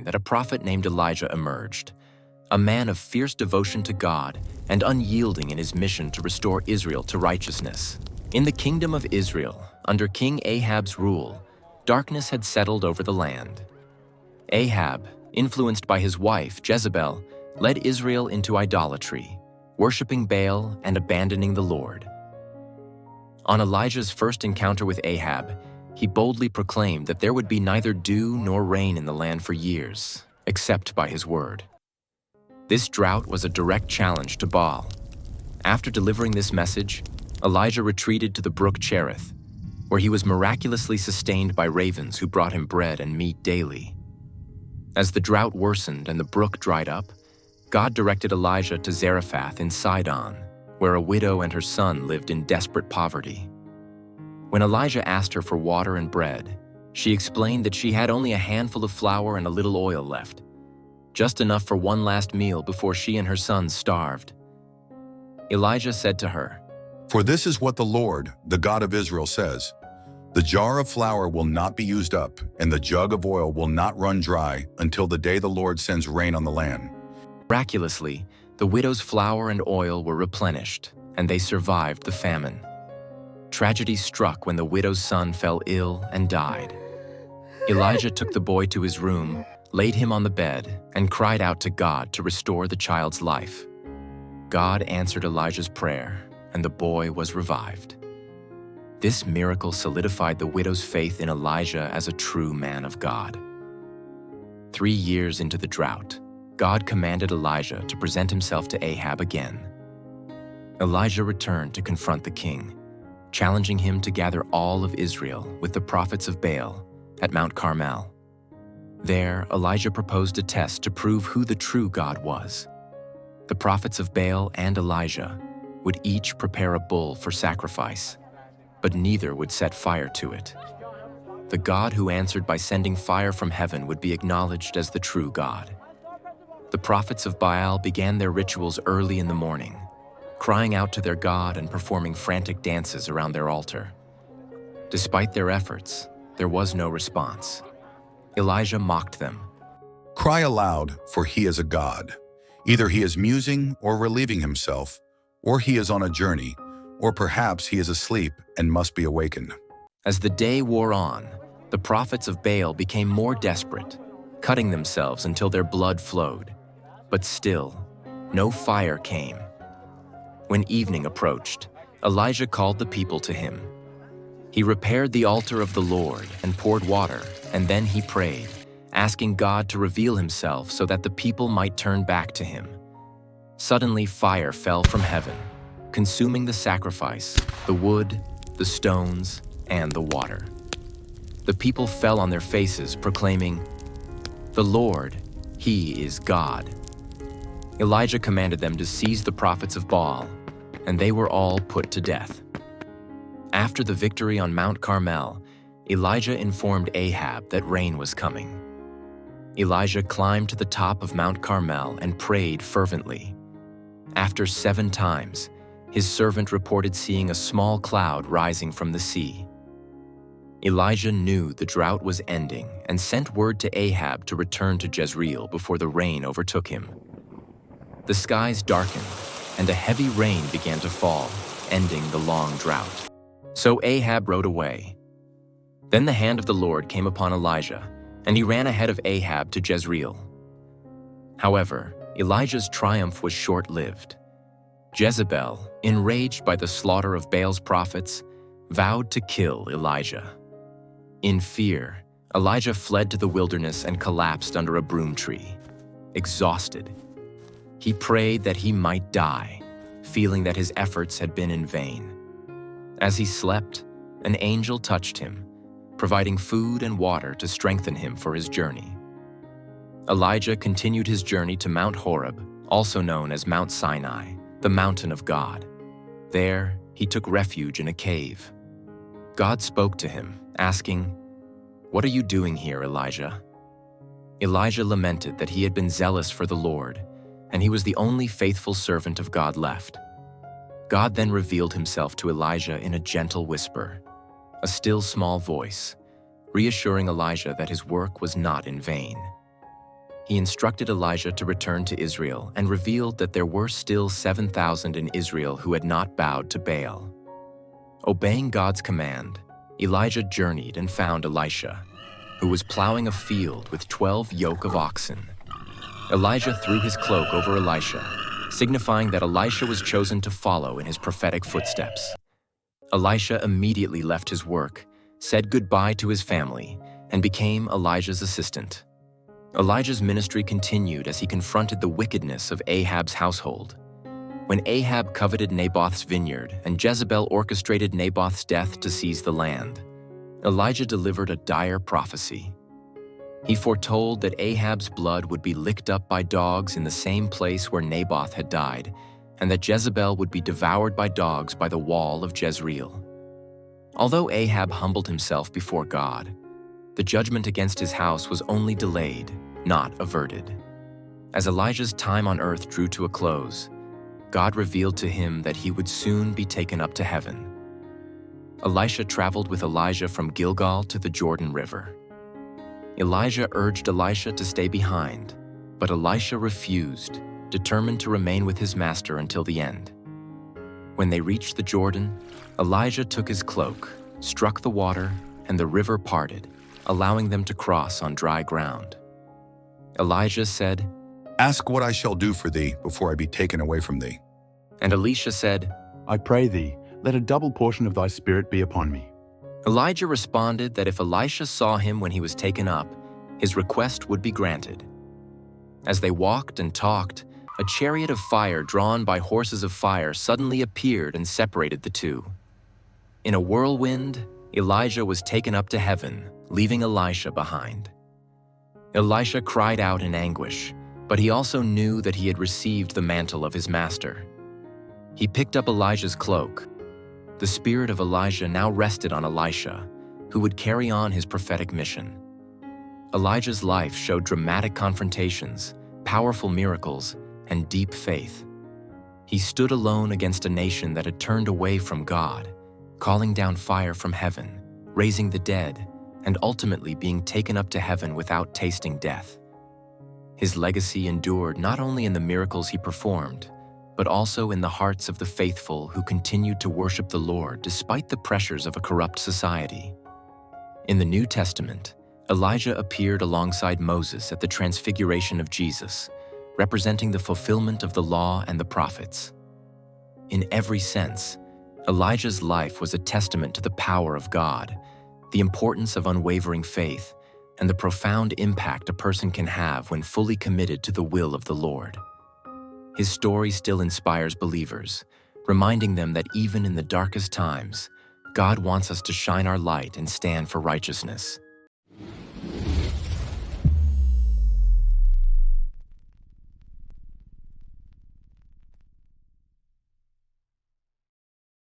that a prophet named Elijah emerged, a man of fierce devotion to God and unyielding in his mission to restore Israel to righteousness. In the kingdom of Israel, under King Ahab's rule, darkness had settled over the land. Ahab, influenced by his wife Jezebel, led Israel into idolatry, worshiping Baal and abandoning the Lord. On Elijah's first encounter with Ahab, he boldly proclaimed that there would be neither dew nor rain in the land for years, except by his word. This drought was a direct challenge to Baal. After delivering this message, Elijah retreated to the brook Cherith, where he was miraculously sustained by ravens who brought him bread and meat daily. As the drought worsened and the brook dried up, God directed Elijah to Zarephath in Sidon, where a widow and her son lived in desperate poverty. When Elijah asked her for water and bread, she explained that she had only a handful of flour and a little oil left, just enough for one last meal before she and her sons starved. Elijah said to her, "For this is what the Lord, the God of Israel, says, the jar of flour will not be used up, and the jug of oil will not run dry until the day the Lord sends rain on the land." Miraculously, the widow's flour and oil were replenished, and they survived the famine. Tragedy struck when the widow's son fell ill and died. Elijah took the boy to his room, laid him on the bed, and cried out to God to restore the child's life. God answered Elijah's prayer, and the boy was revived. This miracle solidified the widow's faith in Elijah as a true man of God. 3 years into the drought, God commanded Elijah to present himself to Ahab again. Elijah returned to confront the king, challenging him to gather all of Israel with the prophets of Baal at Mount Carmel. There, Elijah proposed a test to prove who the true God was. The prophets of Baal and Elijah would each prepare a bull for sacrifice, but neither would set fire to it. The God who answered by sending fire from heaven would be acknowledged as the true God. The prophets of Baal began their rituals early in the morning, crying out to their God and performing frantic dances around their altar. Despite their efforts, there was no response. Elijah mocked them. "Cry aloud, for he is a god. Either he is musing or relieving himself, or he is on a journey, or perhaps he is asleep and must be awakened." As the day wore on, the prophets of Baal became more desperate, cutting themselves until their blood flowed. But still, no fire came. When evening approached, Elijah called the people to him. He repaired the altar of the Lord and poured water, and then he prayed, asking God to reveal himself so that the people might turn back to him. Suddenly fire fell from heaven, consuming the sacrifice, the wood, the stones, and the water. The people fell on their faces, proclaiming, "The Lord, He is God." Elijah commanded them to seize the prophets of Baal, and they were all put to death. After the victory on Mount Carmel, Elijah informed Ahab that rain was coming. Elijah climbed to the top of Mount Carmel and prayed fervently. After 7 times, his servant reported seeing a small cloud rising from the sea. Elijah knew the drought was ending and sent word to Ahab to return to Jezreel before the rain overtook him. The skies darkened, and a heavy rain began to fall, ending the long drought. So Ahab rode away. Then the hand of the Lord came upon Elijah, and he ran ahead of Ahab to Jezreel. However, Elijah's triumph was short-lived. Jezebel, enraged by the slaughter of Baal's prophets, vowed to kill Elijah. In fear, Elijah fled to the wilderness and collapsed under a broom tree, exhausted. He prayed that he might die, feeling that his efforts had been in vain. As he slept, an angel touched him, providing food and water to strengthen him for his journey. Elijah continued his journey to Mount Horeb, also known as Mount Sinai, the mountain of God. There, he took refuge in a cave. God spoke to him, asking, "What are you doing here, Elijah?" Elijah lamented that he had been zealous for the Lord, and he was the only faithful servant of God left. God then revealed himself to Elijah in a gentle whisper, a still small voice, reassuring Elijah that his work was not in vain. he instructed Elijah to return to Israel and revealed that there were still 7,000 in Israel who had not bowed to Baal. Obeying God's command, Elijah journeyed and found Elisha, who was plowing a field with 12 yoke of oxen. Elijah threw his cloak over Elisha, signifying that Elisha was chosen to follow in his prophetic footsteps. Elisha immediately left his work, said goodbye to his family, and became Elijah's assistant. Elijah's ministry continued as he confronted the wickedness of Ahab's household. When Ahab coveted Naboth's vineyard and Jezebel orchestrated Naboth's death to seize the land, Elijah delivered a dire prophecy. He foretold that Ahab's blood would be licked up by dogs in the same place where Naboth had died, and that Jezebel would be devoured by dogs by the wall of Jezreel. Although Ahab humbled himself before God, the judgment against his house was only delayed, not averted. As Elijah's time on earth drew to a close, God revealed to him that he would soon be taken up to heaven. Elisha traveled with Elijah from Gilgal to the Jordan River. Elijah urged Elisha to stay behind, but Elisha refused, determined to remain with his master until the end. When they reached the Jordan, Elijah took his cloak, struck the water, and the river parted, allowing them to cross on dry ground. Elijah said, Ask what I shall do for thee before I be taken away from thee. and Elisha said, I pray thee, let a double portion of thy spirit be upon me. Elijah responded that if Elisha saw him when he was taken up, his request would be granted. As they walked and talked, a chariot of fire drawn by horses of fire suddenly appeared and separated the two. In a whirlwind, Elijah was taken up to heaven, leaving Elisha behind. Elisha cried out in anguish, but he also knew that he had received the mantle of his master. He picked up Elijah's cloak. The spirit of Elijah now rested on Elisha, who would carry on his prophetic mission. Elijah's life showed dramatic confrontations, powerful miracles, and deep faith. He stood alone against a nation that had turned away from God, calling down fire from heaven, raising the dead, and ultimately being taken up to heaven without tasting death. His legacy endured not only in the miracles he performed, but also in the hearts of the faithful who continued to worship the Lord despite the pressures of a corrupt society. In the New Testament, Elijah appeared alongside Moses at the transfiguration of Jesus, representing the fulfillment of the law and the prophets. In every sense, Elijah's life was a testament to the power of God, the importance of unwavering faith, and the profound impact a person can have when fully committed to the will of the Lord. His story still inspires believers, reminding them that even in the darkest times, God wants us to shine our light and stand for righteousness.